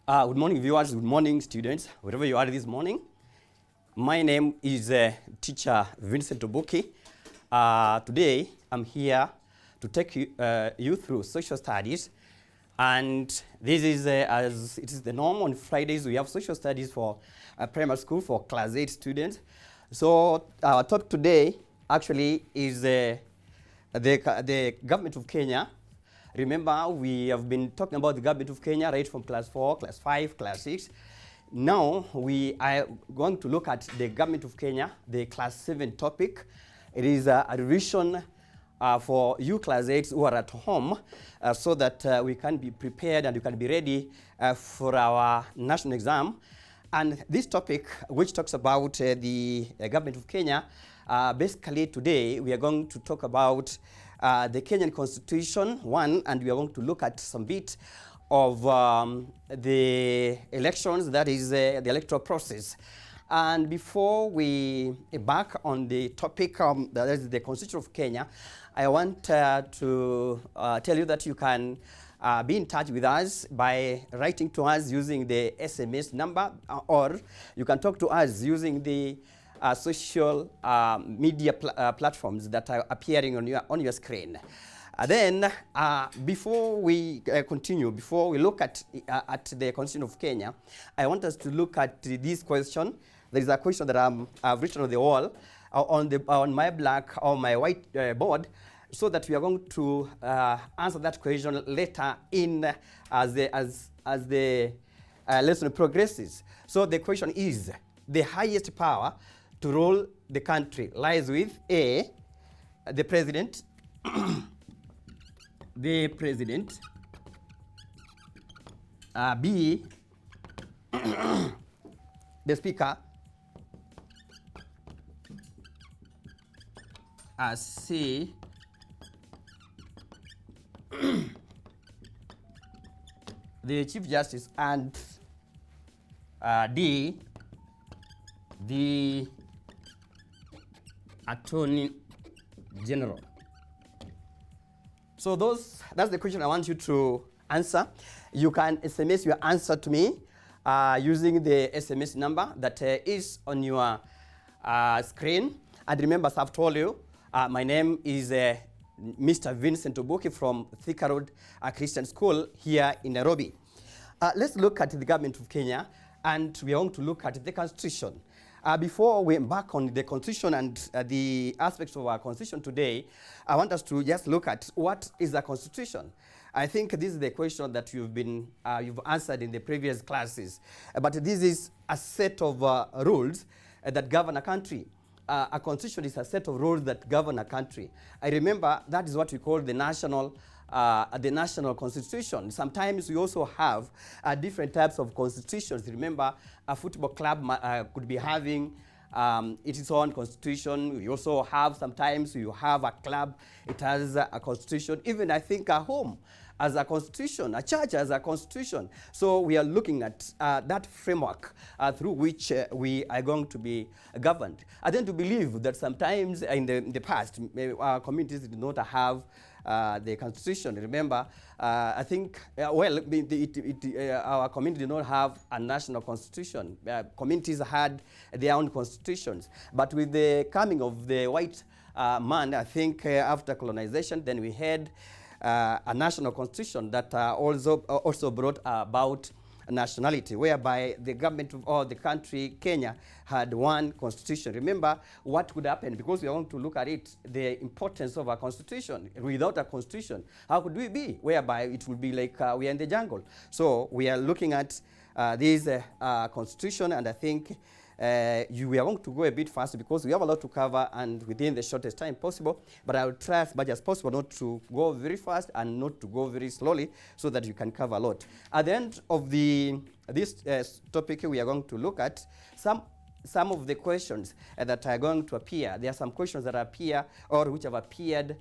Good morning, viewers. Good morning, students, wherever you are this morning. My name is teacher Vincent Obuki. Today, I'm here to take you through social studies. And this is, as it is the norm on Fridays, we have social studies for primary school for class 8 students. So our topic today actually is the government of Kenya. Remember, we have been talking about the government of Kenya right from class 4, class 5, class 6. Now we are going to look at the government of Kenya, the class 7 topic. It is a revision for you class 8s who are at home so that we can be prepared and you can be ready for our national exam. And this topic, which talks about the government of Kenya, basically today we are going to talk about the Kenyan Constitution, one, and we are going to look at some bit of the elections, that is the electoral process. And before we embark on the topic, that is the Constitution of Kenya, I want to tell you that you can be in touch with us by writing to us using the SMS number, or you can talk to us using the social media platforms that are appearing on your screen. Then, before we continue, before we look at the Constitution of Kenya, I want us to look at this question. There is a question that I've written on the wall, on my black or my white board, so that we are going to answer that question later in as the lesson progresses. So the question is, the highest power to rule the country lies with A, the president, B, the speaker, C, the Chief Justice, and D, the Attorney General. So that's the question I want you to answer. You can SMS your answer to me using the SMS number that is on your screen. And remember, as I've told you, my name is Mr. Vincent Obuki from Thika Road Christian School here in Nairobi. Let's look at the government of Kenya, and we are going to look at the Constitution. Before we embark on the Constitution and the aspects of our Constitution today, I want us to just look at what is a Constitution. I think this is the question that you've answered in the previous classes. But this is a set of rules that govern a country. A constitution is a set of rules that govern a country. I remember that is what we call the national constitution. Sometimes we also have different types of constitutions. Remember, a football club could be having its own constitution. We also have, sometimes you have a club, it has a constitution. Even I think a home as a constitution, a church as a constitution. So we are looking at that framework through which we are going to be governed. I tend to believe that sometimes in the past, our communities did not have the constitution. Remember, I think, our community did not have a national constitution. Communities had their own constitutions. But with the coming of the white man, I think after colonization, then we had a national constitution that also brought about nationality, whereby the government of the country, Kenya, had one constitution. Remember what could happen, because we are going to look at it, the importance of a constitution. Without a constitution, how could we be? Whereby it would be like we are in the jungle. So we are looking at this constitution, and I think we are going to go a bit fast because we have a lot to cover and within the shortest time possible. But I will try as much as possible not to go very fast and not to go very slowly so that you can cover a lot. At the end of this topic, we are going to look at some of the questions that are going to appear. There are some questions that appear or which have appeared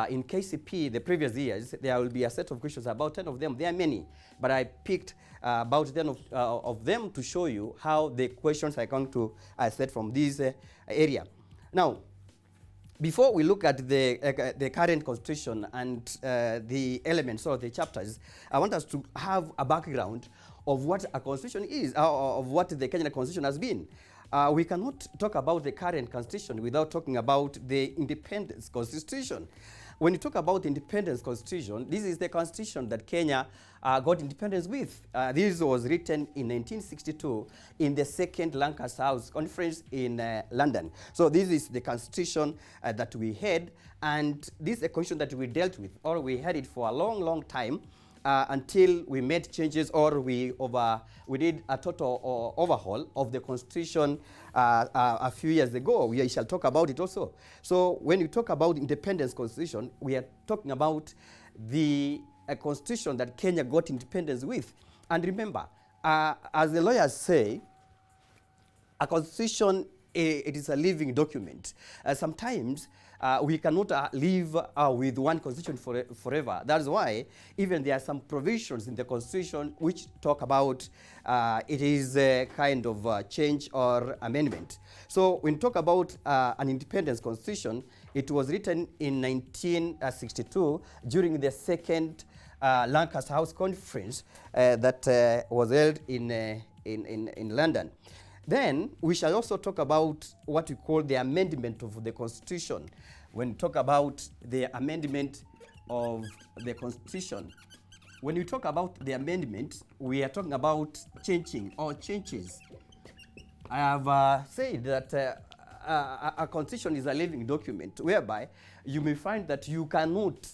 in KCP the previous years. There will be a set of questions, about 10 of them. There are many, but I picked about 10 of them to show you how the questions are going to set from this area. Now, before we look at the current constitution and the elements or the chapters, I want us to have a background of what a constitution is, of what the Kenyan constitution has been. We cannot talk about the current constitution without talking about the independence constitution. When you talk about the independence constitution, this is the constitution that Kenya got independence with. This was written in 1962 in the Second Lancaster House Conference in London. So this is the constitution that we had, and this is a constitution that we dealt with, or we had it for a long, long time. Until we made changes, or we did a total overhaul of the constitution a few years ago. We shall talk about it also. So when you talk about independence constitution, we are talking about the constitution that Kenya got independence with. And remember, as the lawyers say, a constitution, it is a living document. Sometimes we cannot live with one constitution forever. That's why even there are some provisions in the constitution which talk about it is a kind of change or amendment. So when we talk about an independence constitution, it was written in 1962 during the Second Lancaster House Conference that was held in London. Then we shall also talk about what we call the amendment of the Constitution. When we talk about the amendment of the Constitution, when we talk about the amendment, we are talking about changing or changes. I have said that a Constitution is a living document whereby you may find that you cannot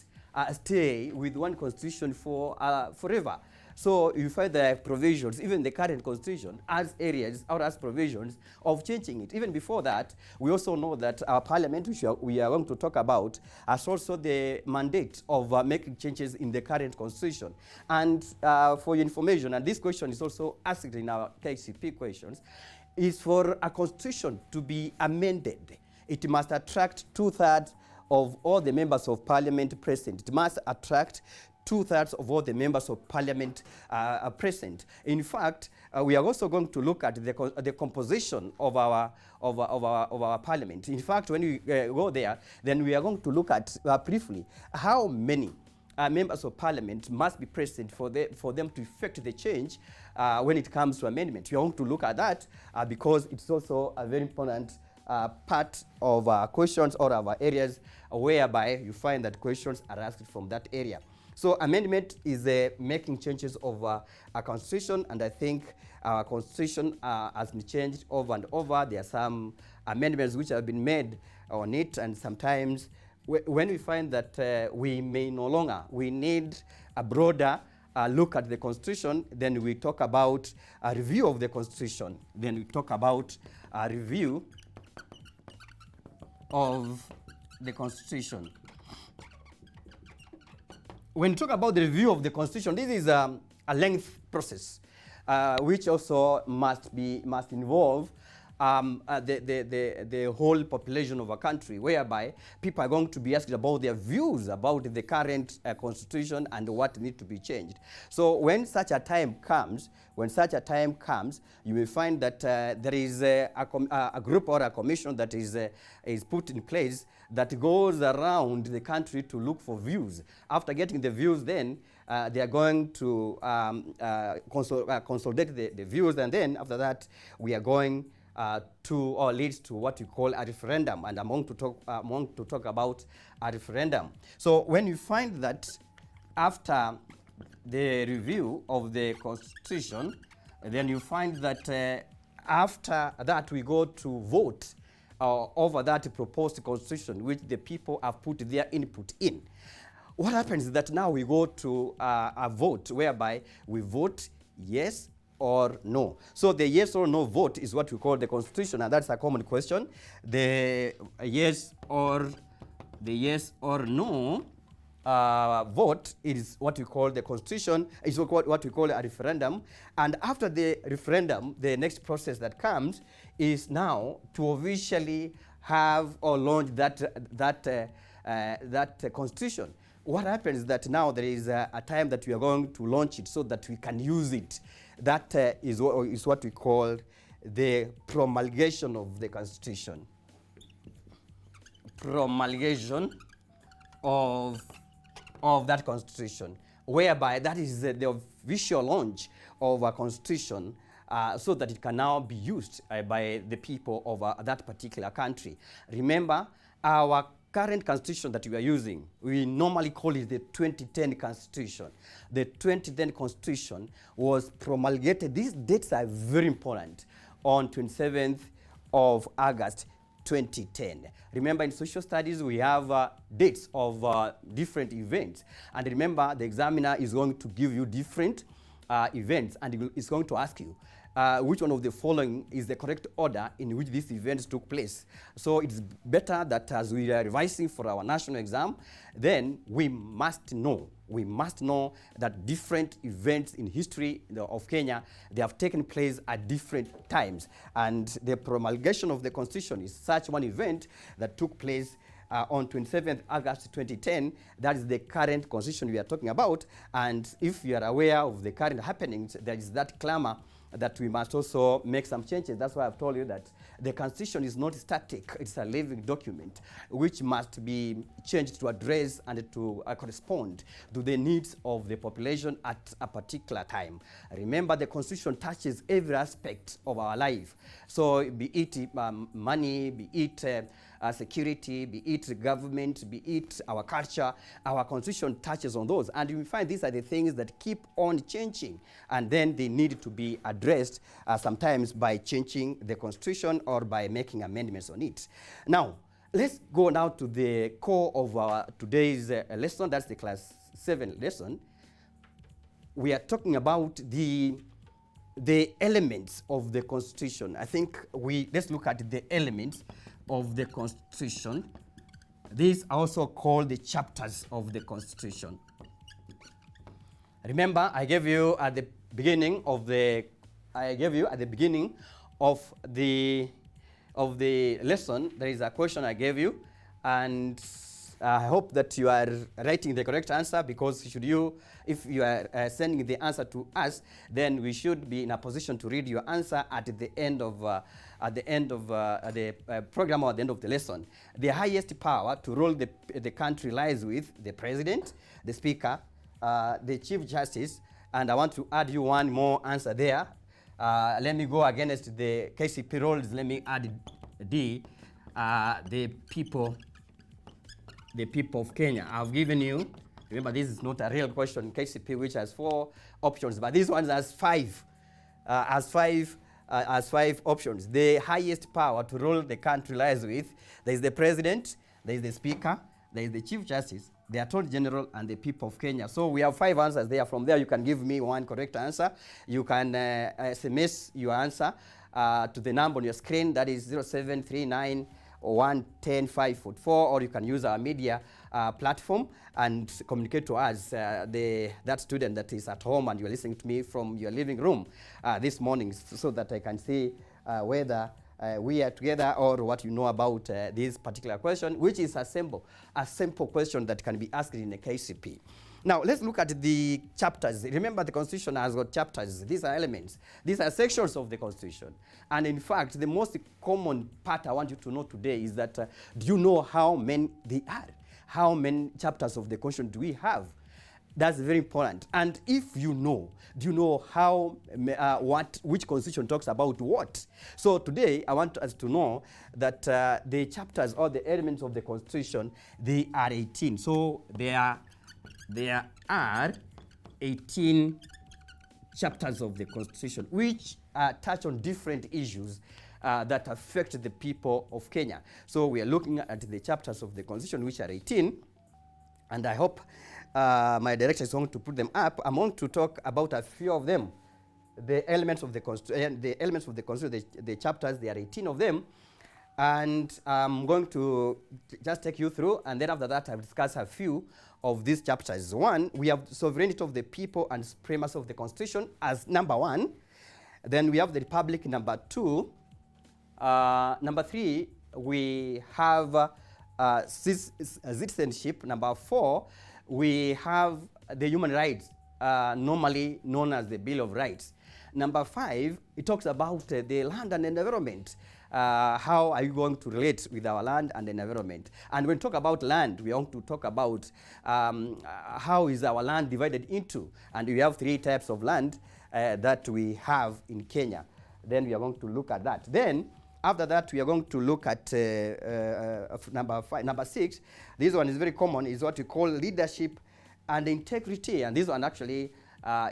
stay with one Constitution for forever. So you find there are provisions, even the current constitution, as areas or as provisions of changing it. Even before that, we also know that our parliament, which we are going to talk about, has also the mandate of making changes in the current constitution. And for your information, and this question is also asked in our KCP questions, is for a constitution to be amended, it must attract 2/3 of all the members of parliament present. It must attract 2/3 of all the members of parliament are present. In fact, we are also going to look at the composition of our parliament. In fact, when we go there, then we are going to look at briefly how many members of parliament must be present for them to effect the change when it comes to amendment. We are going to look at that because it's also a very important part of our questions or our areas whereby you find that questions are asked from that area. So amendment is making changes of a constitution, and I think our constitution has been changed over and over. There are some amendments which have been made on it, and sometimes when we find that we may no longer, we need a broader look at the constitution, then we talk about a review of the constitution. Then we talk about a review of the constitution. When you talk about the review of the constitution, this is a lengthy process, which also must involve the whole population of a country, whereby people are going to be asked about their views about the current constitution and what needs to be changed. So when such a time comes, you will find that there is a group or a commission that is put in place that goes around the country to look for views. After getting the views, then they are going to consolidate the views, and then after that we are going to or leads to what we call a referendum, and I'm going to talk about a referendum. So when you find that after the review of the constitution, then you find that after that we go to vote over that proposed constitution which the people have put their input in. What happens is that now we go to a vote whereby we vote yes or no. So the yes or no vote is what we call the constitution, and that's a common question. The yes or no vote is what we call the constitution, is what we call a referendum. And after the referendum, the next process that comes is now to officially have or launch that constitution. What happens is that now there is a time that we are going to launch it so that we can use it. That is what we call the promulgation of the constitution. Promulgation of that constitution. whereby that is the official launch of a constitution so that it can now be used by the people of that particular country. Remember, our current constitution that we are using, we normally call it the 2010 constitution. The 2010 constitution was promulgated, these dates are very important, on 27th of August 2010. Remember, in social studies we have dates of different events, and remember the examiner is going to give you different events, and it's going to ask you which one of the following is the correct order in which these events took place. So it's better that as we are revising for our national exam, then we must know that different events in history of Kenya, they have taken place at different times. And the promulgation of the constitution is such one event that took place on 27th August 2010. That is the current constitution we are talking about. And if you are aware of the current happenings, there is that clamor that we must also make some changes. That's why I've told you that the constitution is not static. It's a living document which must be changed to address and to correspond to the needs of the population at a particular time. Remember, the constitution touches every aspect of our life. So be it money, be it security, be it government, be it our culture, our constitution touches on those. And you find these are the things that keep on changing, and then they need to be addressed sometimes by changing the constitution or by making amendments on it. Now, let's go now to the core of our today's lesson. That's the class 7 lesson. We are talking about the elements of the constitution. I think let's look at the elements of the constitution. These are also called the chapters of the constitution. Remember, I gave you at the beginning of the lesson, there is a question I gave you, and I hope that you are writing the correct answer, because if you are sending the answer to us, then we should be in a position to read your answer at the end of the program or at the end of the lesson. The highest power to rule the country lies with the president, the speaker, the chief justice, and I want to add you one more answer there. Let me go against the KCP rules. Let me add D, the people of Kenya. I've given you, remember this is not a real question, KCP, which has 4 options, but this one has 5, as 5 options. The highest power to rule the country lies with, there is the president, there is the speaker, there is the chief justice, the attorney general, and the people of Kenya. So we have 5 answers there. From there, you can give me one correct answer. You can SMS your answer to the number on your screen, that is 0739 110-544, or you can use our media platform and communicate to us, that student that is at home and you're listening to me from your living room this morning, so that I can see whether we are together or what you know about this particular question, which is a simple question that can be asked in a KCP. Now, let's look at the chapters. Remember, the Constitution has got chapters. These are elements. These are sections of the Constitution. And in fact, the most common part I want you to know today is that, do you know how many they are? How many chapters of the Constitution do we have? That's very important. And if you know, do you know how, which Constitution talks about what? So today, I want us to know that the chapters or the elements of the Constitution, they are 18. So there are 18 chapters of the Constitution, which touch on different issues that affect the people of Kenya. So we are looking at the chapters of the Constitution, which are 18, and I hope my director is going to put them up. I'm going to talk about a few of them. The elements of the Constitution, the chapters, there are 18 of them. And I'm going to just take you through, and then after that I'll discuss a few of these chapters. 1, we have sovereignty of the people and supremacy of the Constitution as number 1. Then we have the Republic, number 2. Number 3, we have citizenship. Number 4, we have the human rights, normally known as the Bill of Rights. Number 5, it talks about the land and environment. how are you going to relate with our land and the environment? And when we talk about land, we want to talk about how is our land divided into. And we have 3 types of land that we have in Kenya. Then we are going to look at that. Then, after that, we are going to look at number 6. This one is very common, is what we call leadership and integrity. And this one actually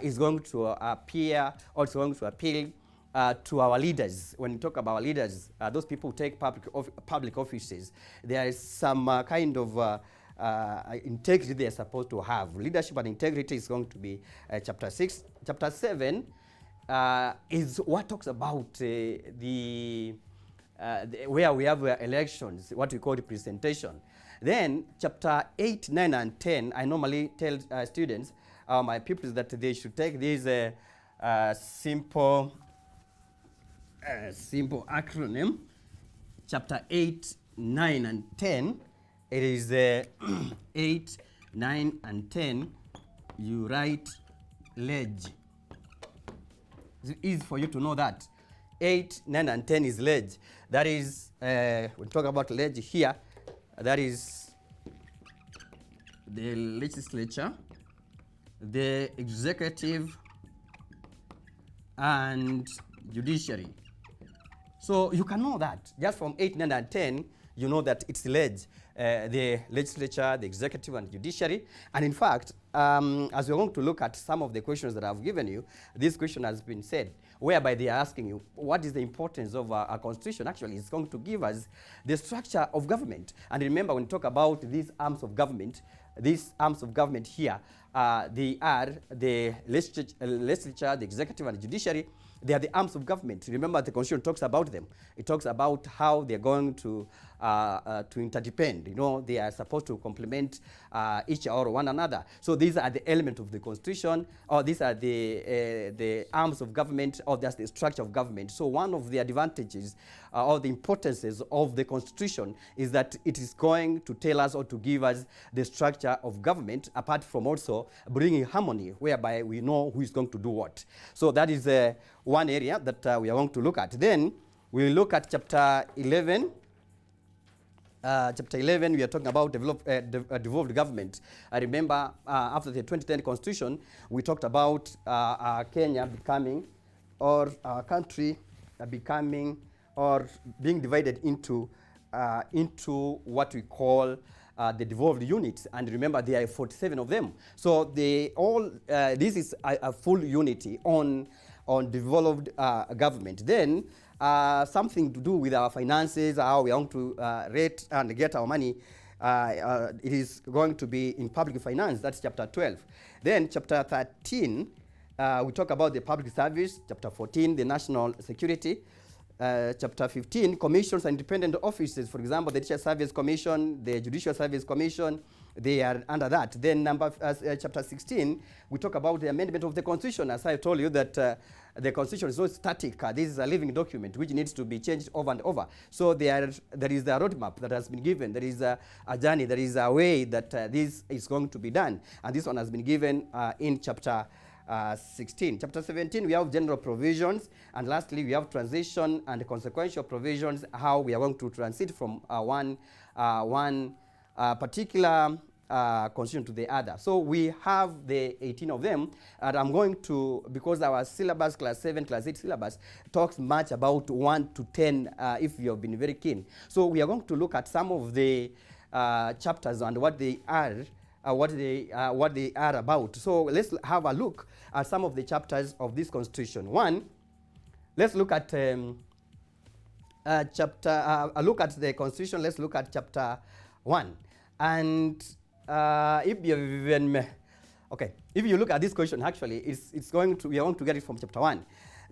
is going to appear, also going to appeal to our leaders. When we talk about our leaders, those people who take public offices, there is some kind of integrity they are supposed to have. Leadership and integrity is going to be chapter 6. Chapter 7 is what talks about where we have elections, what we call representation. Then chapter 8, 9, and 10, I normally tell students, my pupils, that they should take this simple acronym. Chapter 8, 9, and 10. It is 8, 9, and 10. You write ledge. It's easy for you to know that. 8, 9, and 10 is ledge. That is, we talk about ledge here. That is the legislature, the executive, and judiciary. So you can know that. Just from 8, 9, and 10, you know that it's ledge. The legislature, the executive, and judiciary. And in fact, as we're going to look at some of the questions that I've given you, this question has been said, whereby they are asking you, what is the importance of a constitution? Actually, it's going to give us the structure of government. And remember, when we talk about these arms of government here, they are the legislature, the executive, and the judiciary. They are the arms of government. Remember, the Constitution talks about them. It talks about how they're going to interdepend. You know, they are supposed to complement each or one another. So these are the elements of the Constitution, or these are the arms of government, or that's the structure of government. So one of the advantages or the importances of the Constitution is that it is going to tell us or to give us the structure of government, apart from also bringing harmony, whereby we know who is going to do what. So that is one area that we are going to look at. Then we'll look at chapter 11. Chapter 11, we are talking about devolved government. I remember after the 2010 Constitution, we talked about Kenya becoming, or our country becoming, or being divided into what we call the devolved units. And remember, there are 47 of them. So they all, this is a full unity on devolved government. Then something to do with our finances, how we want to rate and get our money, it is going to be in public finance. That's chapter 12. Then chapter 13, we talk about the public service. Chapter 14, the national security. Chapter 15, commissions and independent offices. For example, the Teacher Service Commission, the Judicial Service Commission, they are under that. Then chapter 16, we talk about the amendment of the Constitution. As I told you that the Constitution is not static. This is a living document which needs to be changed over and over. So there is a roadmap that has been given. There is a journey. There is a way that this is going to be done. And this one has been given in chapter 16. Chapter 17, we have general provisions. And lastly, we have transition and consequential provisions, how we are going to transit from one particular constitution to the other. So we have the 18 of them, and I'm going to, because our syllabus, class 7, class 8 syllabus, talks much about 1 to 10 if you have been very keen. So we are going to look at some of the chapters and what they are, what they are about. So let's have a look at some of the chapters of this constitution. One, let's look at a look at the constitution. Let's look at chapter 1. And if you even if you look at this question, actually, it's going to, we are going to get it from chapter 1.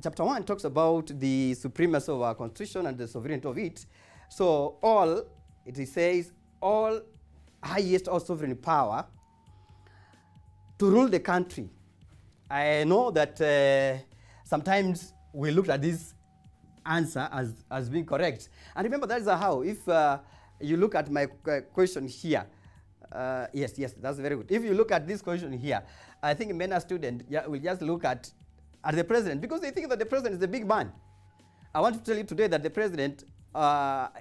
Chapter 1 talks about the supremacy of our constitution and the sovereignty of it. So it says all highest or sovereign power to rule the country. I know that sometimes we look at this answer as being correct. And remember, that is how. If you look at my question here, yes, that's very good. If you look at this question here, I think many students will just look at the president, because they think that the president is the big man. I want to tell you today that the president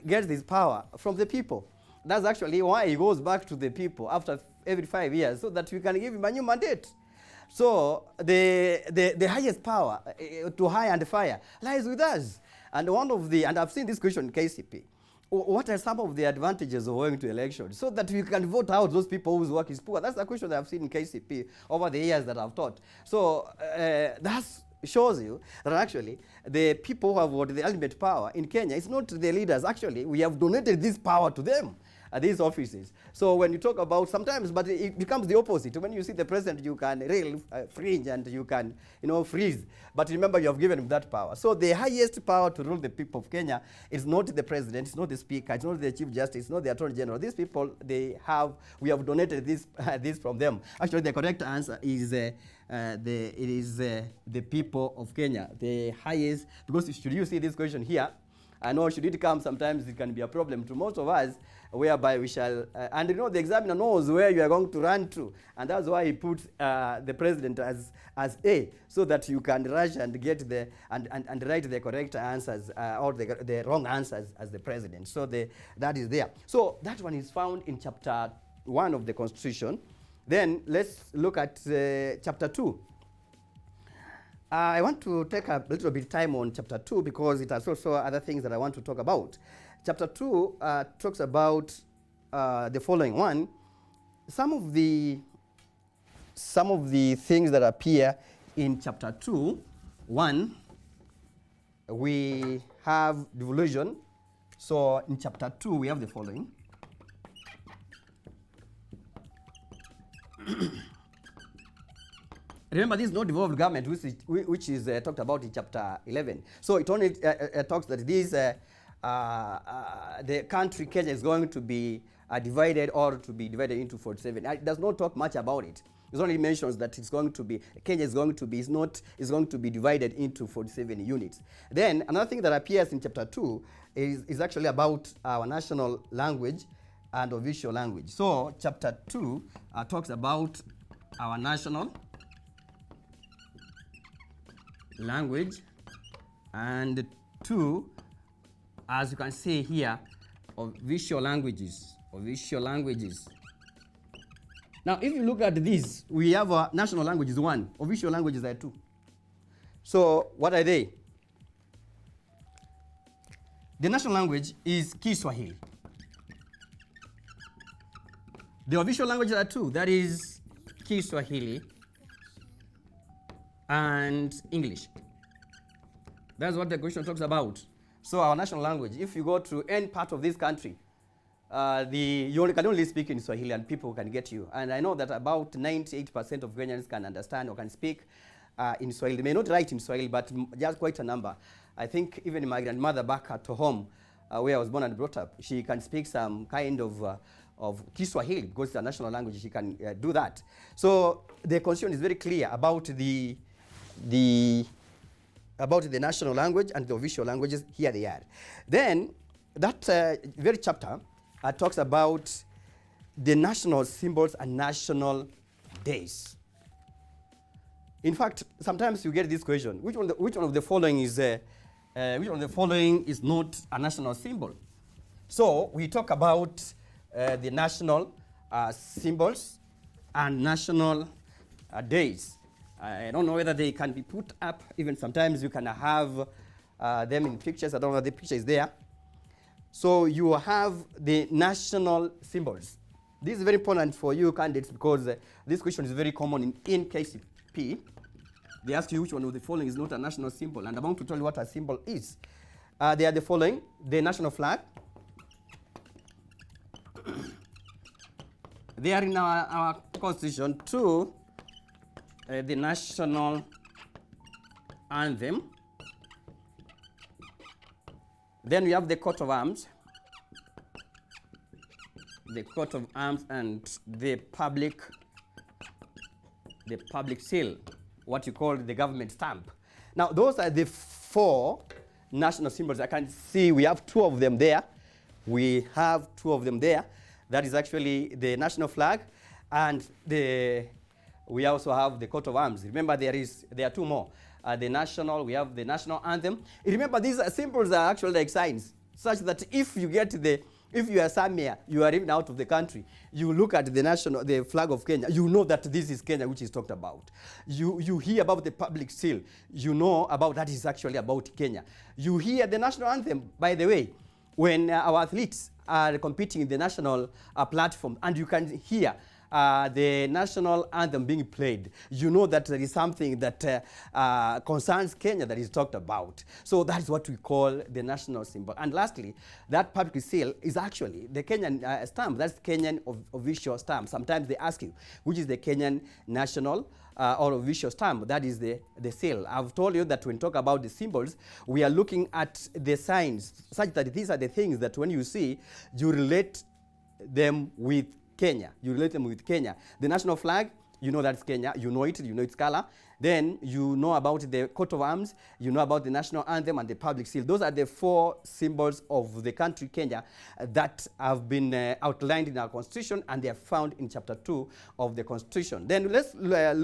gets his power from the people. That's actually why he goes back to the people after every 5 years, so that we can give him a new mandate. So the highest power to hire and fire lies with us. And one of the, and I've seen this question in KCP, what are some of the advantages of going to elections so that we can vote out those people whose work is poor? That's the question that I've seen in KCP over the years that I've taught. So that shows you that actually the people who have got the ultimate power in Kenya, it's not the leaders. Actually, we have donated this power to them. These offices. So when you talk about sometimes, but it becomes the opposite. When you see the president, you can rail, fringe, and you can, freeze. But remember, you have given him that power. So the highest power to rule the people of Kenya is not the president, it's not the speaker, it's not the chief justice, it's not the attorney general. These people, we have donated this, this from them. Actually, the correct answer is the people of Kenya. The highest, because should you see this question here, I know should it come, sometimes it can be a problem to most of us, whereby we shall, and the examiner knows where you are going to run to, and that's why he puts the president as A, so that you can rush and get and write the correct answers or the wrong answers as the president. So that is there. So that one is found in chapter 1 of the Constitution. Then let's look at chapter 2. I want to take a little bit of time on chapter 2 because it has also other things that I want to talk about. Chapter 2 talks about the following one. Some of the things that appear in chapter 2. One, we have devolution. So in chapter 2, we have the following. Remember, this is not devolved government, which is talked about in chapter 11. So it only talks that this, the country Kenya is going to be divided or to be divided into 47. It does not talk much about it. It only mentions that it's going to be, Kenya is going to be, is going to be divided into 47 units. Then another thing that appears in chapter 2 is actually about our national language and official language. So chapter 2 talks about our national language, and 2, as you can see here, official languages. Now, if you look at this, we have a national language is 1, official languages are 2. So what are they? The national language is Kiswahili. The official languages are 2, that is Kiswahili and English. That's what the question talks about. So our national language, if you go to any part of this country, you can only speak in Swahili and people can get you. And I know that about 98% of Kenyans can understand or can speak in Swahili. They may not write in Swahili, but just quite a number. I think even my grandmother back at home, where I was born and brought up, she can speak some kind of Kiswahili because it's a national language. She can do that. So the constitution is very clear about the national language and the official languages. Here they are. Then that very chapter talks about the national symbols and national days. In fact, sometimes you get this question: which one of the following is not a national symbol? So we talk about the national symbols and national days. I don't know whether they can be put up. Even sometimes you can have them in pictures. I don't know if the picture is there. So you have the national symbols. This is very important for you candidates because this question is very common in KCP. They ask you which one of the following is not a national symbol, and I'm about to tell you what a symbol is. They are the following: the national flag. They are in our constitution. 2, the national anthem. Then we have the coat of arms. The coat of arms and the public seal, what you call the government stamp. Now, those are the 4 national symbols. I can see we have 2 of them there. We have 2 of them there. That is actually the national flag, and we also have the coat of arms. Remember, there are 2 more. We have the national anthem. Remember, these symbols are actually like signs. such that if you are somewhere, you are even out of the country, you look at the flag of Kenya, you know that this is Kenya which is talked about. You hear about the public seal, you know about that is actually about Kenya. You hear the national anthem, by the way, when our athletes are competing in the national platform, and you can hear the national anthem being played, you know that there is something that concerns Kenya that is talked about. So that is what we call the national symbol. And lastly, that public seal is actually the Kenyan stamp. That's Kenyan official stamp. Sometimes they ask you, which is the Kenyan national or official stamp? That is the seal. I've told you that when we talk about the symbols, we are looking at the signs, such that these are the things that when you see, you relate them with Kenya. You relate them with Kenya. The national flag, you know that's Kenya. You know it. You know its color. Then you know about the coat of arms. You know about the national anthem and the public seal. Those are the 4 symbols of the country Kenya that have been outlined in our constitution, and they are found in chapter 2 of the constitution. Then let's let's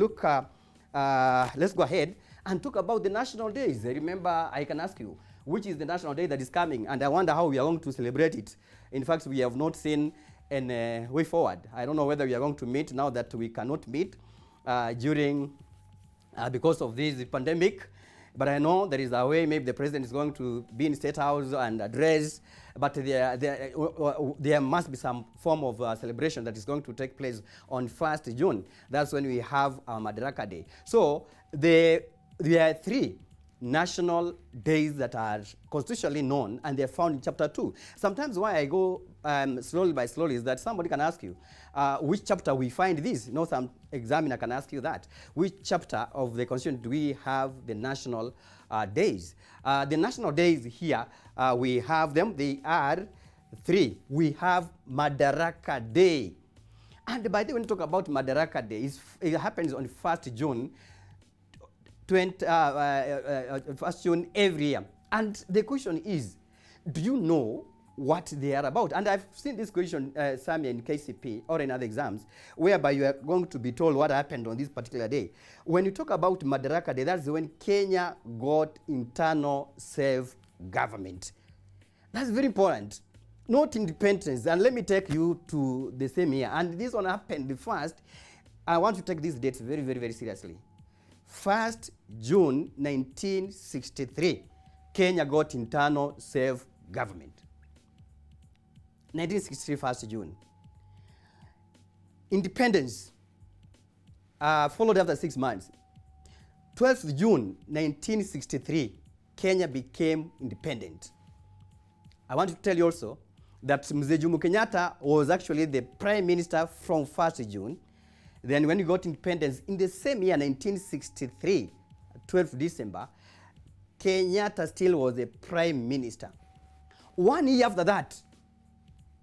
go ahead and talk about the national days. Remember, I can ask you, which is the national day that is coming? And I wonder how we are going to celebrate it. In fact, we have not seen a way forward. I don't know whether we are going to meet now that we cannot meet because of this pandemic. But I know there is a way maybe the president is going to be in State House and address, but there must be some form of celebration that is going to take place on 1st June. That's when we have Madaraka Day. So there are 3 national days that are constitutionally known, and they're found in chapter 2. Sometimes why I go slowly by slowly is that somebody can ask you, which chapter we find this? You know, some examiner can ask you that. Which chapter of the constitution do we have the national days? The national days here, we have them. They are 3. We have Madaraka Day. And by the way, when we talk about Madaraka Day, it happens on 1st June 1st June every year. And the question is, do you know what they are about? And I've seen this question somewhere in KCP or in other exams, whereby you are going to be told what happened on this particular day. When you talk about Madaraka Day, that's when Kenya got internal self-government. That's very important. Not independence. And let me take you to the same year. And this one happened first. I want to take these dates very, very, very seriously. 1st June 1963, Kenya got internal self-government. 1963, 1st June. Independence followed after 6 months. 12th June 1963, Kenya became independent. I want to tell you also that Mzee Jomo Kenyatta was actually the prime minister from 1st June. Then when we got independence, in the same year, 1963, 12th December, Kenyatta still was a prime minister. 1 year after that,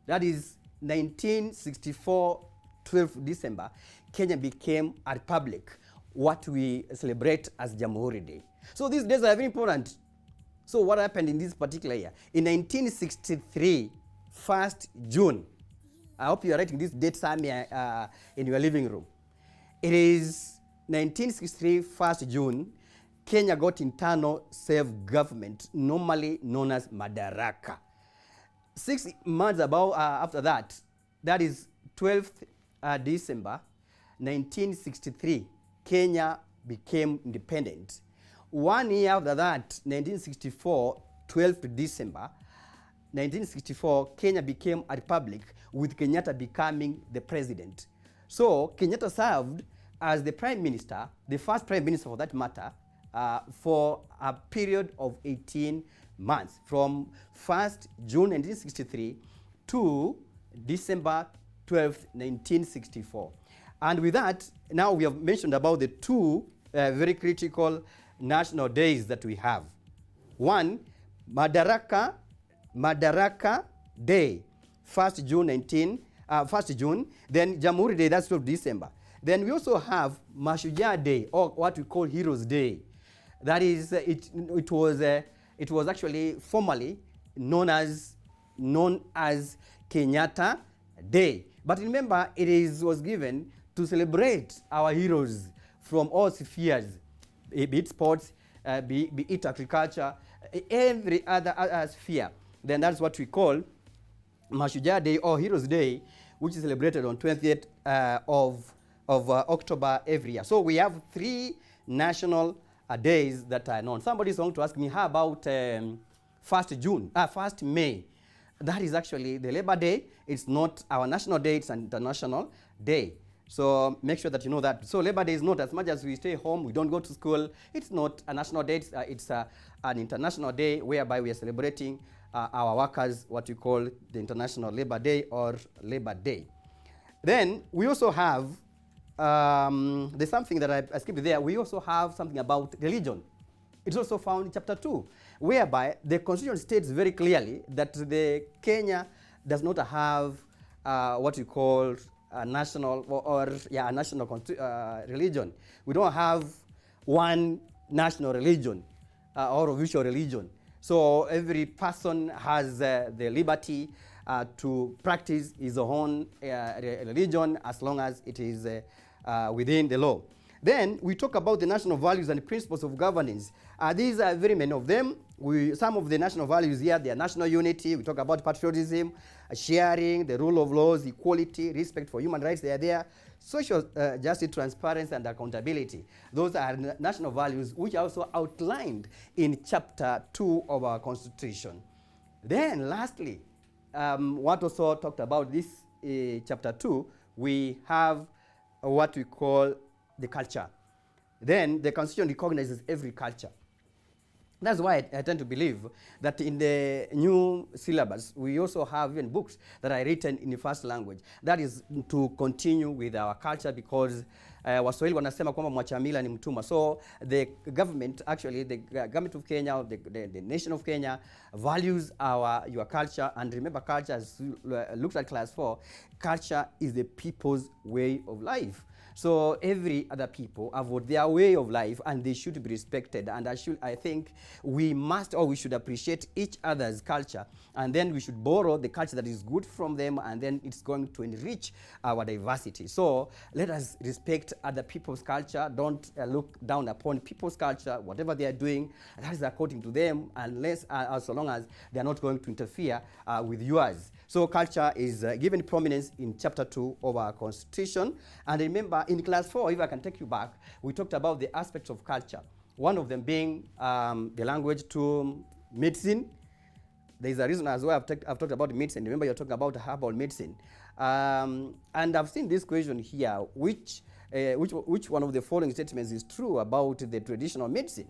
that is 1964, 12th December, Kenya became a republic, what we celebrate as Jamhuri Day. So these days are very important. So what happened in this particular year? In 1963, 1st June, I hope you are writing this date somewhere in your living room. It is 1963, 1st June, Kenya got internal self-government, normally known as Madaraka. 6 months after that, that is 12th December, 1963, Kenya became independent. 1 year after that, 1964, 12th December, 1964, Kenya became a republic, with Kenyatta becoming the president. So Kenyatta served as the prime minister, the first prime minister for that matter, for a period of 18 months, from 1st June 1963 to December 12th, 1964. And with that, now we have mentioned about the 2 very critical national days that we have. One, Madaraka Day, 1st June, then Jamhuri Day, that's 12th December. Then we also have Mashujaa Day, or what we call Heroes Day. That is, it was actually formally known as Kenyatta Day. But remember, was given to celebrate our heroes from all spheres, be it sports, be it agriculture, every other sphere. then that's what we call Mashujaa Day or Heroes Day, which is celebrated on 20th of October every year. So we have 3 national days that are known. Somebody is going to ask me, how about 1st May? That is actually the Labor Day. It's not our national day, it's an international day. So make sure that you know that. So Labor Day is not, as much as we stay home, we don't go to school, it's not a national day, it's an international day whereby we are celebrating our workers, what we call the International Labor Day or Labor Day. Then we also have, there's something that I skipped there, we also have something about religion. It's also found in chapter 2, whereby the constitution states very clearly that the Kenya does not have what we call a national a national religion. We don't have one national religion or official religion. So every person has the liberty to practice his own religion as long as it is within the law. Then we talk about the national values and principles of governance. These are very many of them. Some of the national values here, they are national unity. We talk about patriotism, sharing, the rule of laws, equality, respect for human rights, they are there. Social justice, transparency, and accountability. Those are national values which are also outlined in chapter 2 of our constitution. Then lastly, what also talked about this chapter 2, we have what we call the culture. Then the constitution recognizes every culture. That's why I tend to believe that in the new syllabus, we also have even books that are written in the first language. That is to continue with our culture, because Waswahili wanasema kwamba mwacha mila ni mtumwa. So the government, actually the government of Kenya, the nation of Kenya values your culture. And remember, culture, as looked at class 4, culture is the people's way of life. So every other people have their way of life, and they should be respected. And I think we should appreciate each other's culture, and then we should borrow the culture that is good from them, and then it's going to enrich our diversity. So let us respect other people's culture. Don't look down upon people's culture. Whatever they are doing, that is according to them, unless so long as they are not going to interfere with yours. So culture is given prominence in chapter 2 of our constitution. And remember, in class 4, if I can take you back, we talked about the aspects of culture. One of them being the language to medicine. There's a reason as well I've talked about medicine. Remember, you're talking about herbal medicine. And I've seen this question here, which one of the following statements is true about the traditional medicine?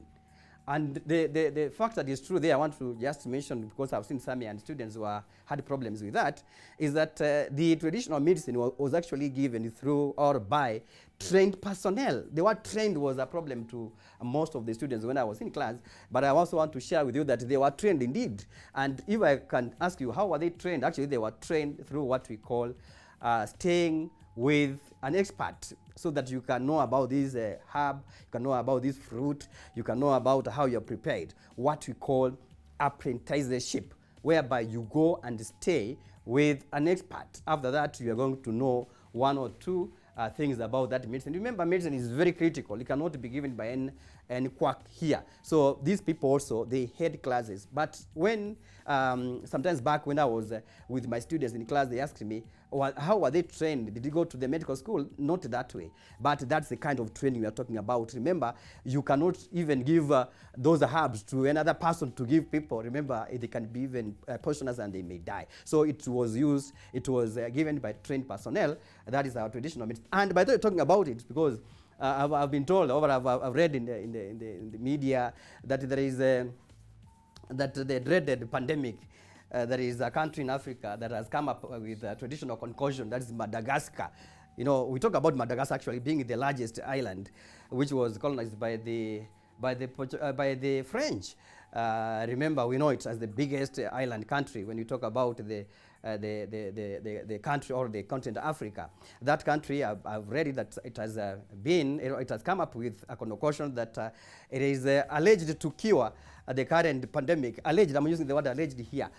And the fact that is true there, I want to just mention, because I've seen some young students who had problems with that, is that the traditional medicine was actually given through or by trained personnel. The word trained was a problem to most of the students when I was in class, but I also want to share with you that they were trained indeed. And if I can ask you, how were they trained? Actually, they were trained through what we call staying with an expert, so that you can know about this herb, you can know about this fruit, you can know about how you're prepared. What we call apprenticeship, whereby you go and stay with an expert. After that, you are going to know 1 or 2 things about that medicine. Remember, medicine is very critical. It cannot be given by any quack here. So these people also, they had classes. But when, sometimes back when I was with my students in class, they asked me, well, how were they trained? Did you go to the medical school? Not that way. But that's the kind of training we are talking about. Remember, you cannot even give those herbs to another person to give people. Remember, they can be even poisonous and they may die. So it was given by trained personnel. That is our traditional medicine. And by the way, talking about it, because I've been told, or I've read in the media, that there is that the dreaded pandemic. There is a country in Africa that has come up with a traditional concoction, that is Madagascar. You know, we talk about Madagascar actually being the largest island, which was colonized by the French. Remember, we know it as the biggest island country when you talk about the country or the continent Africa. That country, I've read it, that it has it has come up with a concoction that it is alleged to cure the current pandemic. Alleged, I'm using the word alleged here,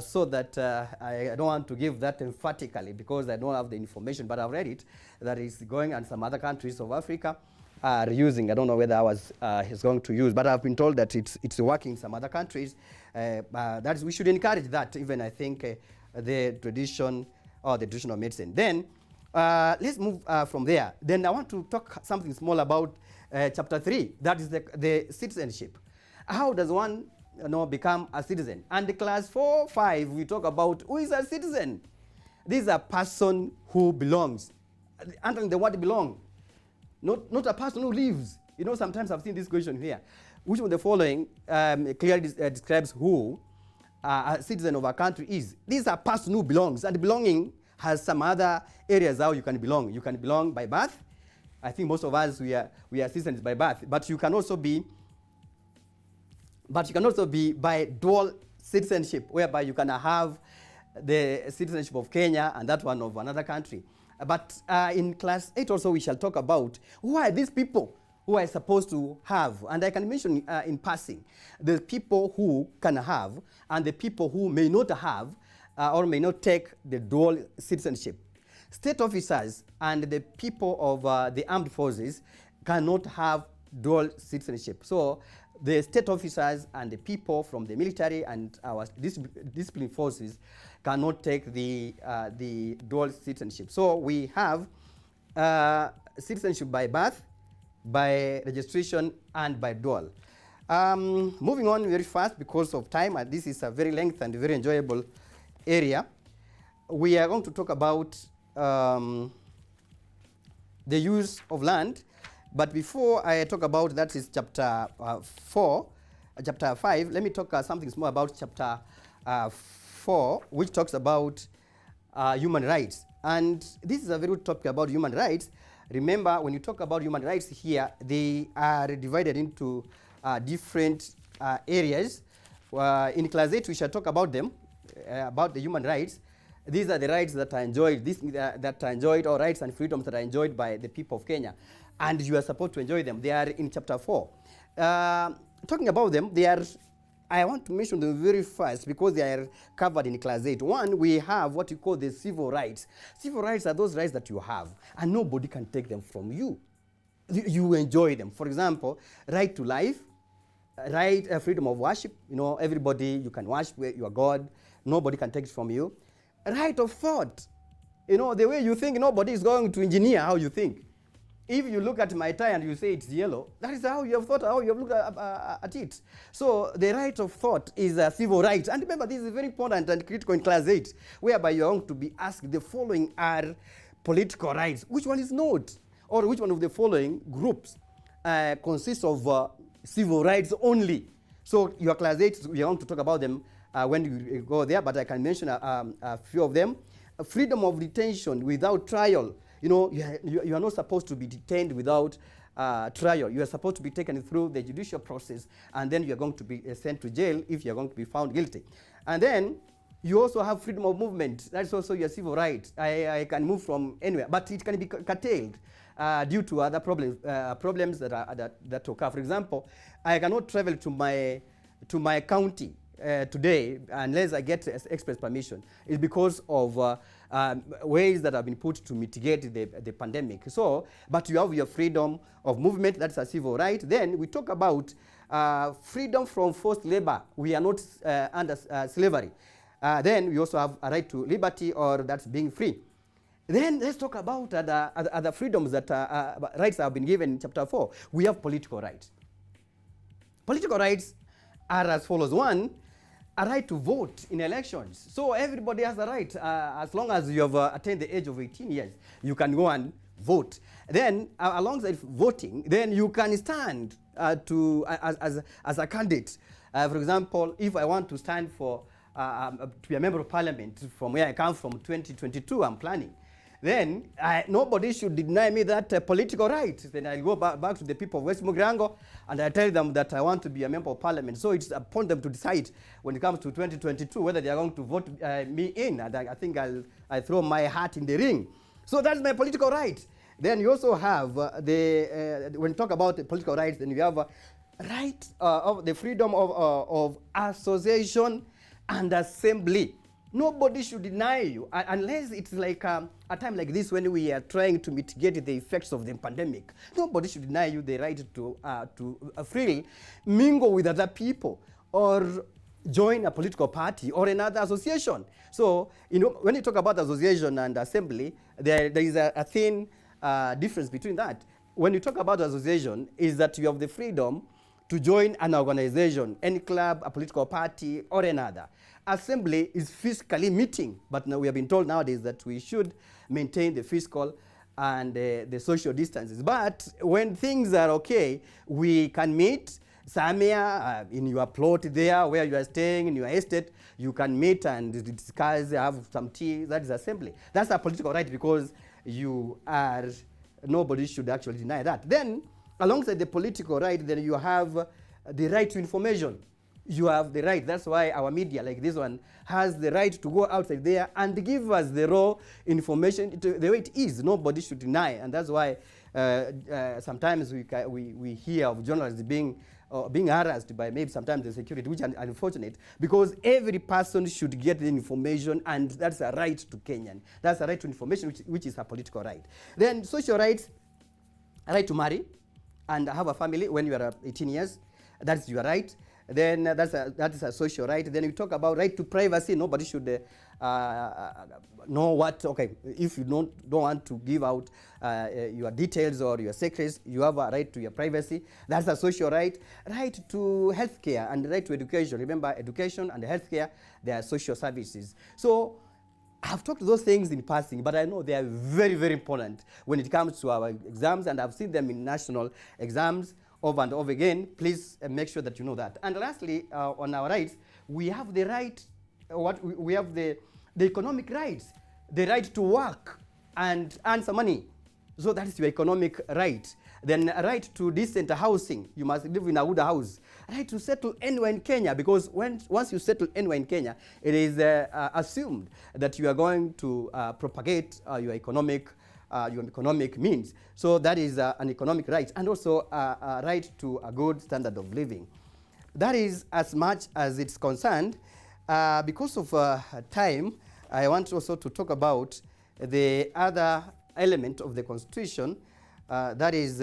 so that I don't want to give that emphatically because I don't have the information, but I've read it, that is going, and some other countries of Africa are using. I don't know whether ours is going to use, but I've been told that it's working in some other countries. We should encourage that, even I think the tradition or the traditional medicine. Then let's move from there. Then I want to talk something small about chapter 3, that is the citizenship. How does one become a citizen? And the class 4, 5, we talk about who is a citizen. This is a person who belongs. Underline the word belong. Not a person who lives. Sometimes I've seen this question here. Which of the following clearly describes who a citizen of a country is? This is a person who belongs. And belonging has some other areas how you can belong. You can belong by birth. I think most of us, we are citizens by birth. But you can also be by dual citizenship, whereby you can have the citizenship of Kenya and that one of another country. But in class 8 also we shall talk about who are these people who are supposed to have. And I can mention in passing the people who can have and the people who may not have or may not take the dual citizenship. State officers and the people of the armed forces cannot have dual citizenship. So the state officers and the people from the military and our discipline forces cannot take the dual citizenship. So we have citizenship by birth, by registration, and by dual. Moving on very fast because of time, and this is a very lengthy and very enjoyable area. We are going to talk about the use of land. But before I talk about that is chapter 5, let me talk something small about chapter 4, which talks about human rights. And this is a very good topic about human rights. Remember, when you talk about human rights here, they are divided into different areas. In class 8, we shall talk about them, about the human rights. These are the rights that are enjoyed, or rights and freedoms that are enjoyed by the people of Kenya. And you are supposed to enjoy them. They are in chapter 4. Talking about them, I want to mention them very fast because they are covered in class 8. One, we have what you call the civil rights. Civil rights are those rights that you have, and nobody can take them from you. You enjoy them. For example, right to life, right, freedom of worship. Everybody, you can worship your God. Nobody can take it from you. Right of thought. The way you think, nobody is going to engineer how you think. If you look at my tie and you say it's yellow, that is how you have thought, how you have looked at it. So the right of thought is a civil right. And remember, this is very important and critical in class 8, whereby you are going to be asked the following are political rights. Which one is not? Or which one of the following groups consists of civil rights only? So your class 8, we are going to talk about them when you go there, but I can mention a few of them. Freedom of detention without trial. You are not supposed to be detained without trial. You are supposed to be taken through the judicial process, and then you are going to be sent to jail if you are going to be found guilty. And then you also have freedom of movement. That's also your civil right. I can move from anywhere, but it can be curtailed due to other problems that occur. For example, I cannot travel to my county today unless I get express permission. It's because of ways that have been put to mitigate the pandemic. So, but you have your freedom of movement, that's a civil right. Then we talk about freedom from forced labor. We are not under slavery. Then we also have a right to liberty, or that's being free. Then let's talk about other freedoms that rights have been given in chapter 4. We have political rights. Political rights are as follows. One, a right to vote in elections. So everybody has a right, as long as you have attained the age of 18 years, you can go and vote. Then, alongside voting, then you can stand as a candidate. For example, if I want to stand to be a member of Parliament from where I come from, 2022, I'm planning. Then nobody should deny me that political right. Then I'll go back to the people of West Mugrango and I tell them that I want to be a member of Parliament. So it's upon them to decide when it comes to 2022 whether they are going to vote me in. And I think I throw my hat in the ring. So that's my political right. Then you also have when you talk about the political rights, then you have right of the freedom of association and assembly. Nobody should deny you, unless it's like a time like this when we are trying to mitigate the effects of the pandemic. Nobody should deny you the right to freely mingle with other people or join a political party or another association. So, when you talk about association and assembly, there is a thin difference between that. When you talk about association, is that you have the freedom to join an organization, any club, a political party, or another. Assembly is physically meeting, but now we have been told nowadays that we should maintain the physical and the social distances. But when things are okay, we can meet somewhere in your plot there where you are staying, in your estate. You can meet and discuss, have some tea. That is assembly. That's a political right because nobody should actually deny that. Then, alongside the political right, then you have the right to information. You have the right. That's why our media, like this one, has the right to go outside there and give us the raw information the way it is. Nobody should deny. And that's why sometimes we hear of journalists being harassed by maybe sometimes the security, which is unfortunate, because every person should get the information, and that's a right to Kenyan. That's a right to information, which is a political right. Then social rights, a right to marry and have a family when you are 18 years. That's your right. Then that is a social right. Then we talk about right to privacy. Nobody should know what, if you don't want to give out your details or your secrets, you have a right to your privacy. That's a social right. Right to healthcare and right to education. Remember, education and healthcare, they are social services. So I've talked those things in passing, but I know they are very, very important when it comes to our exams, and I've seen them in national exams over and over again. Please make sure that you know that. And lastly, on our rights, we have the right, we have the economic rights, the right to work and earn some money. So that is your economic right. Then a right to decent housing. You must live in a good house. Right to settle anywhere in Kenya, because once you settle anywhere in Kenya, it is assumed that you are going to propagate your economic means. So that is an economic right, and also a right to a good standard of living. That is as much as it's concerned. Because of time, I want also to talk about the other element of the Constitution, that is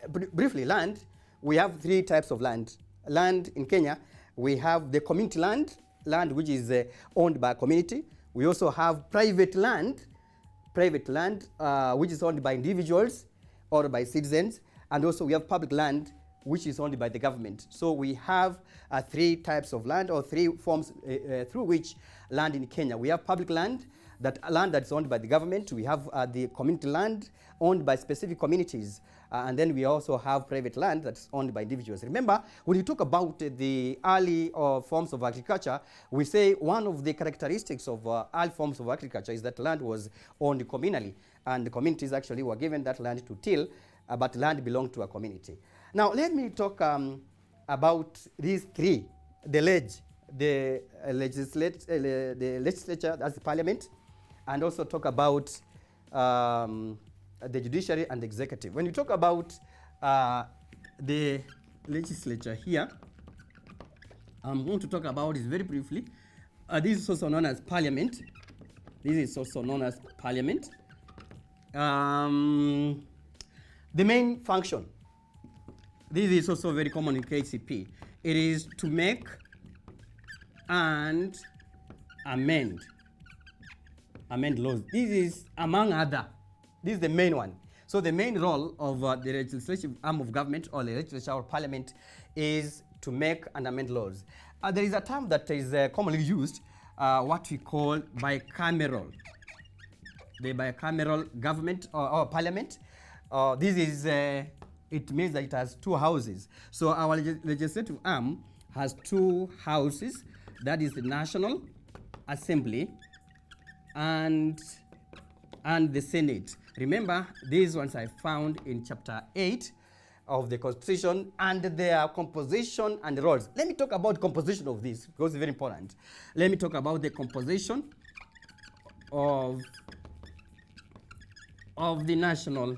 briefly land. We have three types of land. Land in Kenya, we have the community land which is owned by a community. We also have private land, which is owned by individuals or by citizens. And also we have public land, which is owned by the government. So we have three types of land, or three forms through which land in Kenya. We have public land, land that's owned by the government. We have the community land owned by specific communities. And then we also have private land that's owned by individuals. Remember, when you talk about the early forms of agriculture, we say one of the characteristics of early forms of agriculture is that land was owned communally. And the communities actually were given that land to till, but land belonged to a community. Now, let me talk about these three: the legislature, that's the parliament, and also talk about the judiciary and the executive. When you talk about the legislature here, I'm going to talk about it very briefly. This is also known as parliament. The main function, this is also very common in KCP. It is to make and amend laws. This is among other. This is the main one. So the main role of the legislative arm of government, or the legislature or parliament, is to make and amend laws. There is a term that is commonly used, what we call bicameral. The bicameral government or parliament. This is, it means that it has two houses. So our legislative arm has two houses. That is the National Assembly and the Senate. Remember, these ones I found in chapter 8 of the Constitution, and their composition and roles. Let me talk about composition of this, because it's very important. Let me talk about the composition of the National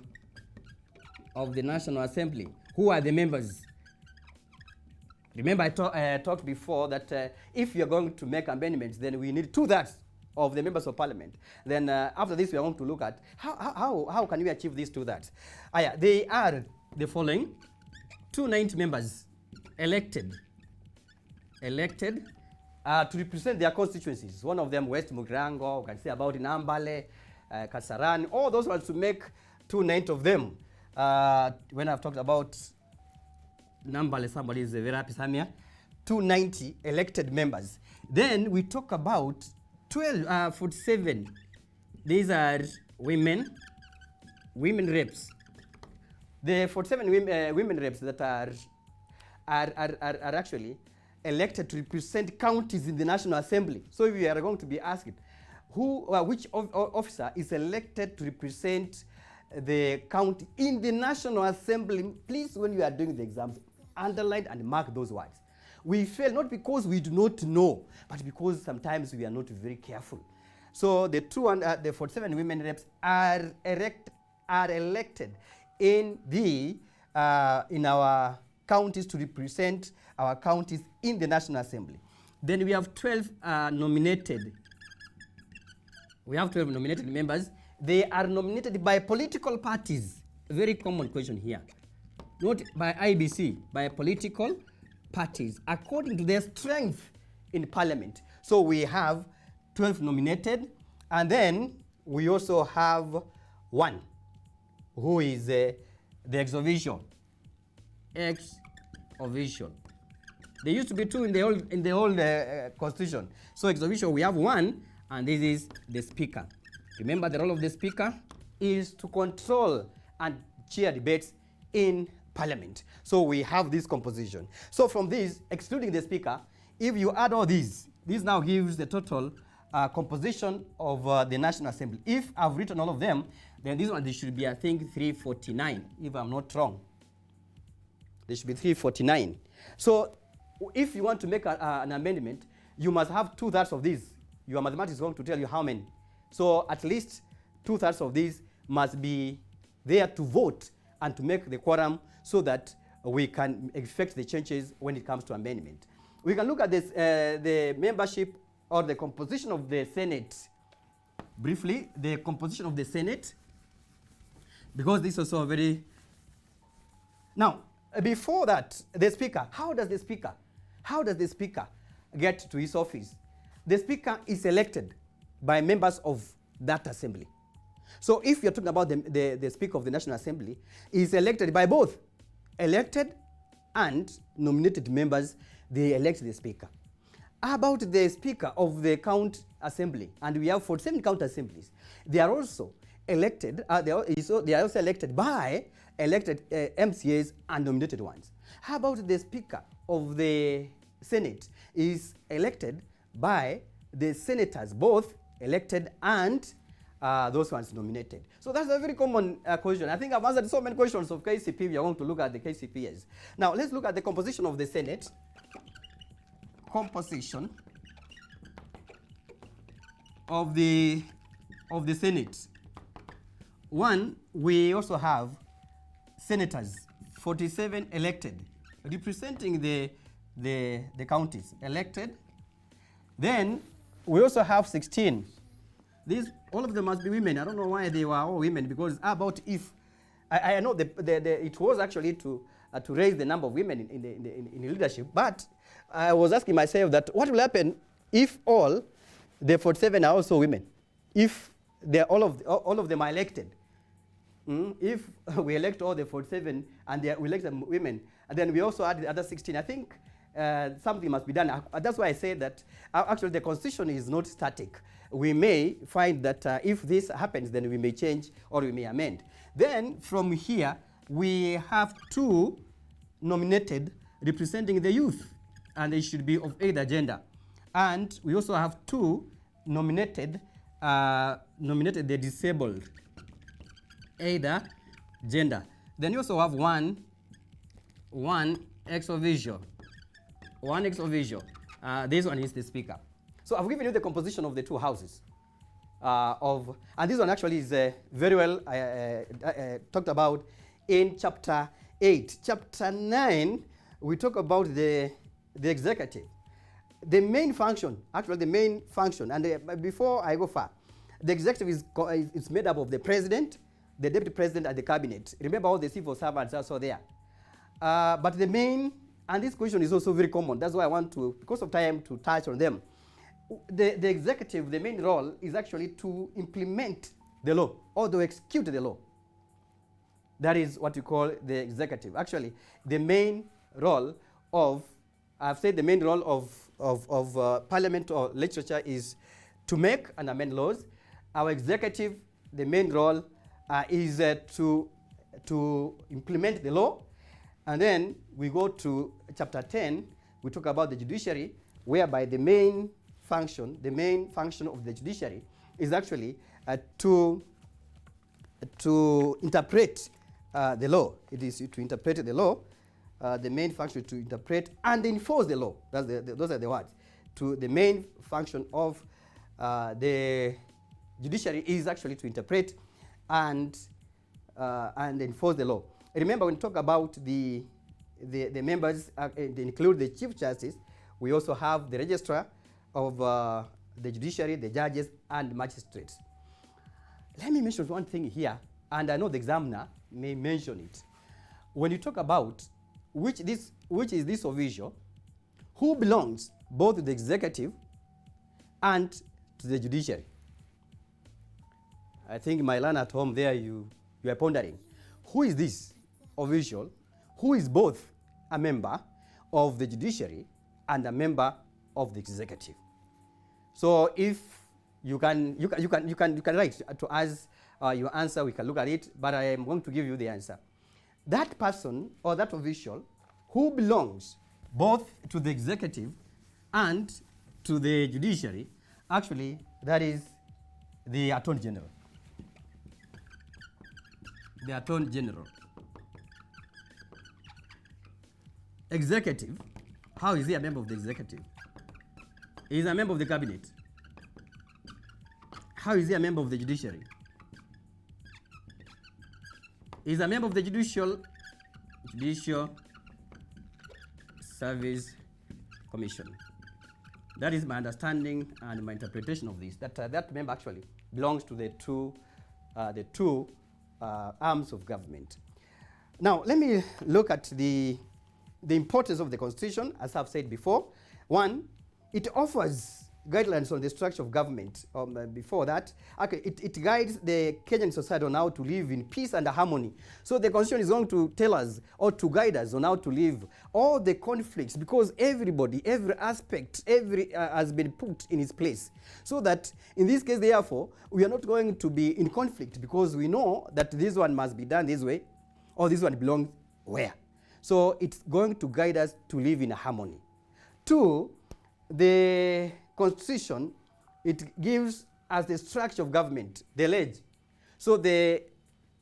Assembly. Who are the members? Remember, I talked before that if you're going to make amendments, then we need 2/3 of the members of parliament. Then after this, we are going to look at how can we achieve these 2/3. They are the following: 290 members elected to represent their constituencies. One of them, West Mugrango, we can say about Nambale, Kasarani, all those ones to make 290 of them. When I've talked about Nambale, somebody is very happy, Samia. 290 elected members. Then we talk about 47. These are women reps. The 47 women reps that are actually elected to represent counties in the National Assembly. So if you are going to be asked, which officer is elected to represent the county in the National Assembly, please, when you are doing the exams, underline and mark those words. We fail not because we do not know, but because sometimes we are not very careful. So the 47 women reps are elected in our counties to represent our counties in the National Assembly. Then we have 12 nominated. We have 12 nominated members. They are nominated by political parties. Very common question here. Not by IBC, by political parties, according to their strength in parliament. So we have 12 nominated, and then we also have one who is the ex officio. Ex officio. There used to be two in the old constitution. So ex officio, we have one, and this is the speaker. Remember, the role of the speaker is to control and chair debates in parliament. So we have this composition. So from this, excluding the speaker, if you add all these, this now gives the total composition of the National Assembly. If I've written all of them, then this one, they should be, I think, 349, if I'm not wrong. They should be 349. So if you want to make an amendment, you must have 2/3 of these. Your mathematics is going to tell you how many. So at least 2/3 of these must be there to vote and to make the quorum so that we can effect the changes when it comes to amendment. We can look at this, the membership or the composition of the Senate. Briefly, the composition of the Senate, because this is also very... Now, before that, the speaker, how does the speaker get to his office? The speaker is elected by members of that assembly. So if you're talking about the Speaker of the National Assembly, is elected by both elected and nominated members. They elect the Speaker. About the Speaker of the County Assembly, and we have 47 county assemblies, they are also elected, they are also elected by elected MCAs and nominated ones. How about the Speaker of the Senate is elected by the senators, both elected and those ones nominated. So that's a very common question. I think I've answered so many questions of KCP. We are going to look at the KCPs. Now let's look at the composition of the Senate. Composition of the Senate. One, we also have senators, 47 elected, representing the counties, elected. Then we also have 16. These, all of them must be women. I don't know why they were all women, because about if, I know it was actually to raise the number of women in leadership, but I was asking myself that what will happen if all the 47 are also women? If all of them are elected? If we elect all the 47 and we elect them women, and then we also add the other 16, I think something must be done. That's why I say that actually the constitution is not static. We may find that if this happens, then we may change or we may amend. Then from here, we have 2 nominated representing the youth, and they should be of either gender. And we also have 2 nominated the disabled, either gender. Then you also have one ex officio. One ex officio. This one is the speaker. So I've given you the composition of the 2 houses. And this one actually is very well talked about in chapter 8. Chapter 9, we talk about the the executive. The main function, actually the main function, and before I go far, the executive is made up of the president, the deputy president, and the cabinet. Remember, all the civil servants are also there. But the main, and this question is also very common, that's why I want to, because of time, to touch on them. The executive, the main role is actually to implement the law or to execute the law. That is what you call the executive. Actually, the main role of, I've said the main role of parliament or legislature is to make and amend laws. Our executive, the main role is to implement the law. And then we go to chapter 10, we talk about the judiciary, whereby the main function of the judiciary is actually to interpret the law. It is to interpret the law. The main function is to interpret and enforce the law. Those are the words. The main function of the judiciary is actually to interpret and enforce the law. Remember, when we talk about the members, they include the Chief Justice. We also have the registrar of the judiciary, the judges, and magistrates. Let me mention one thing here, and I know the examiner may mention it. When you talk about which is this official who belongs both to the executive and to the judiciary. I think my learner at home there, you are pondering, who is this official who is both a member of the judiciary and a member of the executive? So if you can write to us your answer, we can look at it, but I am going to give you the answer. That person or that official who belongs both to the executive and to the judiciary, actually, that is the Attorney General. The Attorney General. Executive, how is he a member of the executive? He is a member of the cabinet. How is he a member of the judiciary? He is a member of the Judicial Service Commission. That is my understanding and my interpretation of this. That member actually belongs to the two arms of government. Now, let me look at the importance of the Constitution, as I've said before. One, it offers guidelines on the structure of government. Before that, okay, it guides the Kenyan society on how to live in peace and harmony. So the Constitution is going to tell us or to guide us on how to live all the conflicts, because everybody, every aspect, has been put in its place. So that in this case, therefore, we are not going to be in conflict, because we know that this one must be done this way or this one belongs where. So it's going to guide us to live in harmony. Two, the Constitution, it gives us the structure of government, the ledge. So the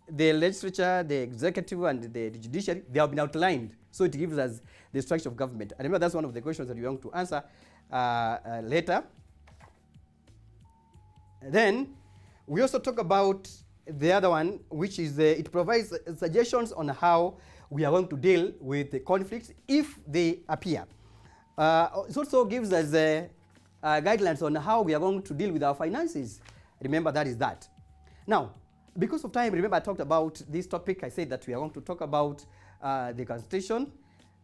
legislature, the executive, and the judiciary, they have been outlined. So it gives us the structure of government. I remember that's one of the questions that we want to answer later. Then we also talk about the other one, which is it provides suggestions on how we are going to deal with the conflicts if they appear. It also gives us guidelines on how we are going to deal with our finances. Remember, that is that. Now, because of time, remember I talked about this topic. I said that we are going to talk about the Constitution.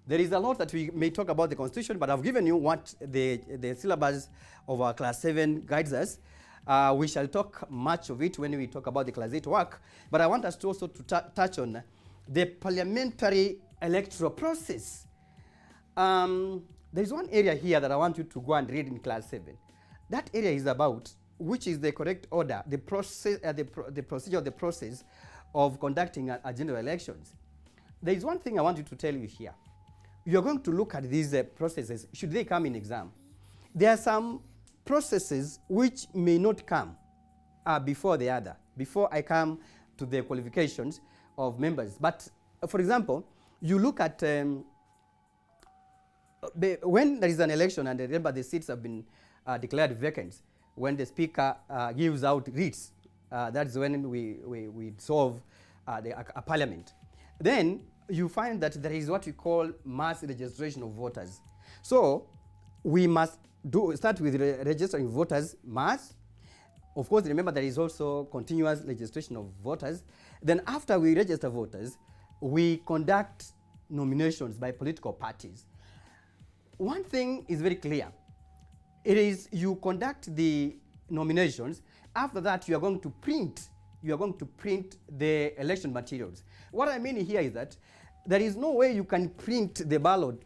There is a lot that we may talk about the Constitution, but I've given you what the syllabus of our Class 7 guides us. We shall talk much of it when we talk about the Class 8 work, but I want us to also to touch on the parliamentary electoral process. There is one area here that I want you to go and read in Class 7. That area is about which is the correct order, the process, the procedure, the process of conducting a general elections. There is one thing I want you to tell you here. You are going to look at these processes, should they come in exam. There are some processes which may not come before the other, before I come to the qualifications of members. But for example, you look at when there is an election, and remember the seats have been declared vacant, when the speaker gives out writs, that's when we dissolve a parliament. Then you find that there is what we call mass registration of voters. So we must start with registering voters mass. Of course, remember there is also continuous registration of voters. Then after we register voters, we conduct nominations by political parties. One thing is very clear. It is you conduct the nominations. After that, you are going to print the election materials. What I mean here is that there is no way you can print the ballot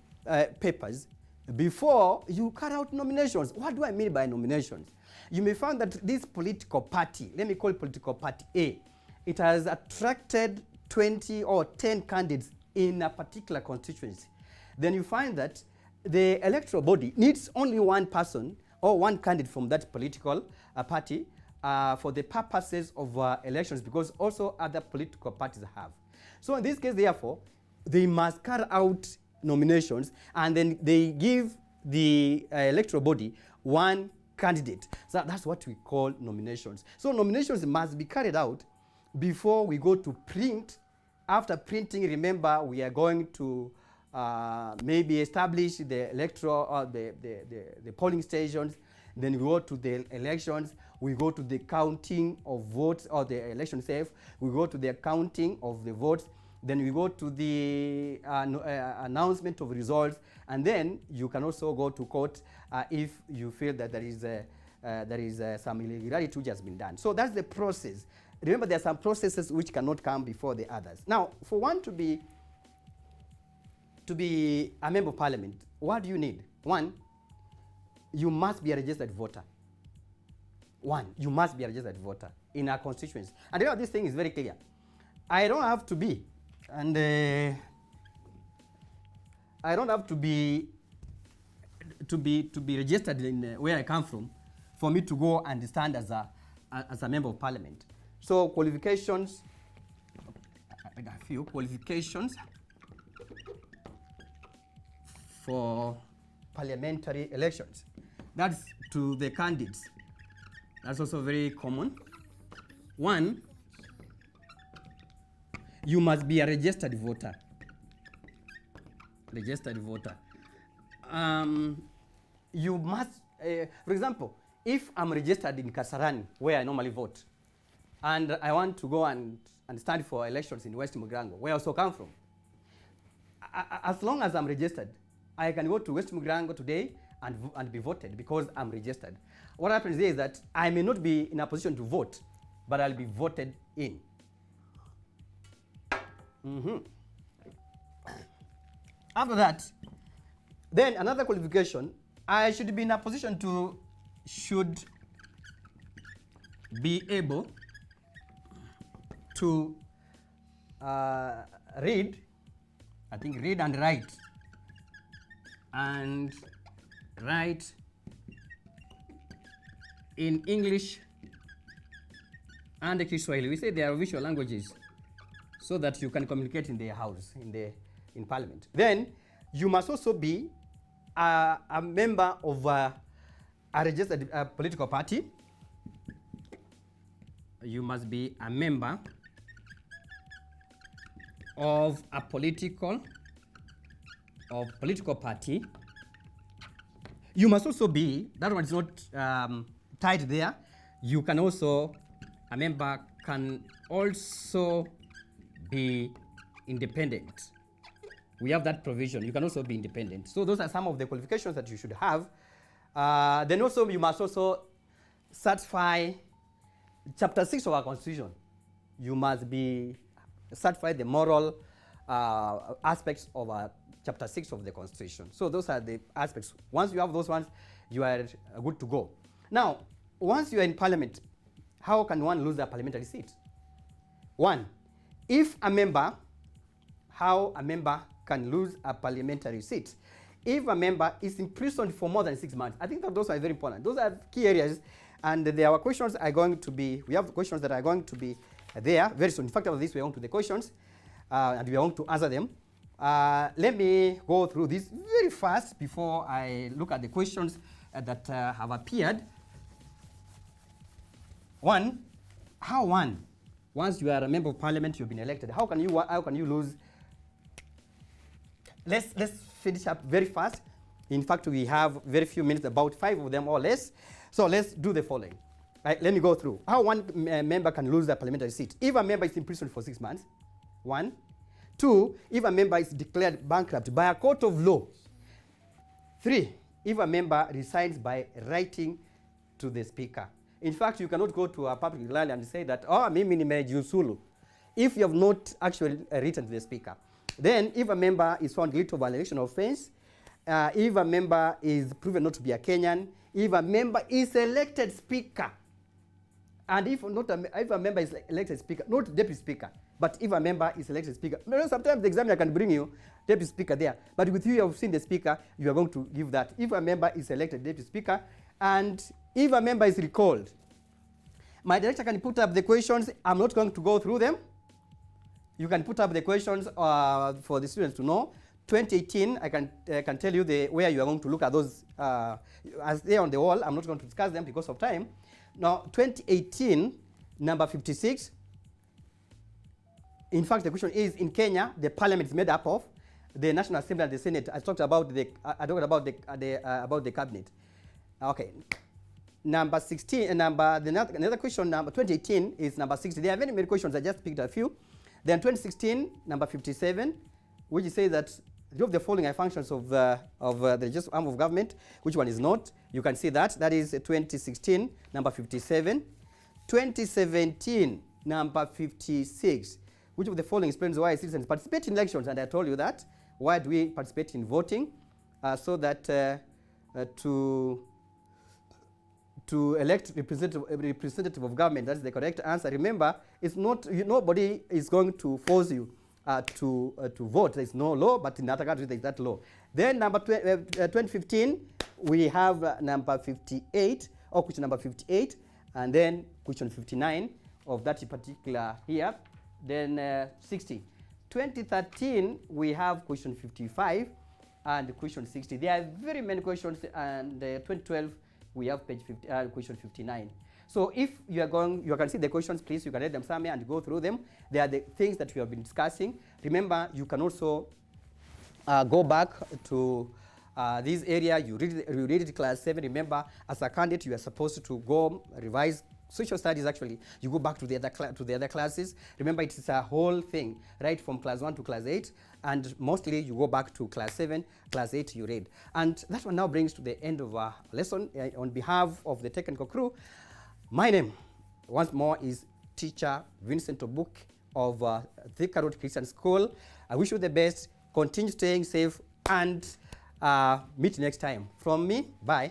papers before you carry out nominations. What do I mean by nominations? You may find that this political party, let me call it political party A, it has attracted 20 or 10 candidates in a particular constituency. Then you find that the electoral body needs only one person or one candidate from that political party for the purposes of elections, because also other political parties have. So in this case, therefore, they must carry out nominations, and then they give the electoral body one candidate. So that's what we call nominations. So nominations must be carried out before we go to print. After printing, remember, we are going to maybe establish the electoral or the polling stations. Then we go to the elections. We go to the counting of votes, or the election itself. We go to the counting of the votes. Then we go to the announcement of results. And then you can also go to court if you feel that there is some irregularity which has been done. So that's the process. Remember, there are some processes which cannot come before the others. Now, for one to be a member of parliament, what do you need? One, you must be a registered voter. One, you must be a registered voter in our constituency. And this thing is very clear. I don't have to be, and I don't have to be registered in where I come from for me to go and stand as a member of parliament. So qualifications, I got a few qualifications for parliamentary elections. That's to the candidates. That's also very common. One, you must be a registered voter. Registered voter. You must, for example, if I'm registered in Kasarani, where I normally vote, and I want to go and stand for elections in West Mugrango, where I also come from, as long as I'm registered, I can go to West Mugrango today and be voted because I'm registered. What happens is that I may not be in a position to vote, but I'll be voted in. After that, then another qualification, I should be in a position to, should be able to read and write. And write in English and Kiswahili. We say they are visual languages so that you can communicate in the house, in parliament. Then you must also be a member of a registered political party. You must be a member of a political party. You must also be, that one is not tied there. You can also, a member can also be independent. We have that provision. You can also be independent. So those are some of the qualifications that you should have. Then also you must also certify Chapter 6 of our Constitution. You must be certify the moral aspects of Chapter 6 of the Constitution. So those are the aspects. Once you have those ones, you are good to go. Now, once you are in parliament, how can one lose a parliamentary seat? One, if a member, how a member can lose a parliamentary seat. If a member is imprisoned for more than 6 months. I think that those are very important. Those are key areas, and there are questions are going to be, we have questions that are going to be there very soon. In fact, after this, we are on to the questions, and we are going to answer them. Let me go through this very fast before I look at the questions that have appeared. One, once you are a member of parliament, you've been elected, how can you lose? Let's finish up very fast. In fact, we have very few minutes, about 5 of them or less. So let's do the following. Right, let me go through. How one member can lose a parliamentary seat. If a member is imprisoned for 6 months, 1. 2, if a member is declared bankrupt by a court of law. 3, if a member resigns by writing to the speaker. In fact, you cannot go to a public rally and say that, oh, mimi nimejiuzulu, if you have not actually written to the speaker. Then, if a member is found guilty of an election offense, if a member is proven not to be a Kenyan, if a member is elected speaker, and if a member is elected speaker, not deputy speaker, but if a member is elected speaker, sometimes the examiner can bring you deputy speaker there, but with you have seen the speaker, you are going to give that. If a member is elected deputy speaker, and if a member is recalled, my director can put up the questions. I'm not going to go through them. You can put up the questions for the students to know. 2018, I can tell you where you are going to look at those as they're on the wall. I'm not going to discuss them because of time. Now, 2018, number 56. In fact, the question is, in Kenya, the parliament is made up of the National Assembly and the Senate. I talked about the cabinet. Okay. Number 16, another question, number 2018 is number 60. There are very many questions. I just picked a few. Then 2016, number 57, which says that three of the following are functions of the legislative arm of government. Which one is not? You can see that. That is 2016, number 57. 2017, number 56. Which of the following explains why citizens participate in elections? And I told you that. Why do we participate in voting? So that to elect representative of government. That's the correct answer. Remember, it's not, nobody is going to force you to vote. There's no law, but in other countries there's that law. Then number 2015, we have number 58, or question number 58, and then question 59 of that particular here. Then 60. 2013, we have question 55 and question 60. There are very many questions, and 2012, we have page 50, question 59. So if you are going, you can see the questions, please, you can read them somewhere and go through them. They are the things that we have been discussing. Remember, you can also go back to this area. You read it class 7. Remember, as a candidate, you are supposed to go revise social studies. Actually, you go back to the other classes. Remember, it is a whole thing, right, from class 1 to class 8, and mostly you go back to class 7, class 8 you read. And that one now brings to the end of our lesson. On behalf of the technical crew, my name, once more, is teacher Vincent Obuki of Thika Road Christian School. I wish you the best. Continue staying safe, and meet next time. From me, bye.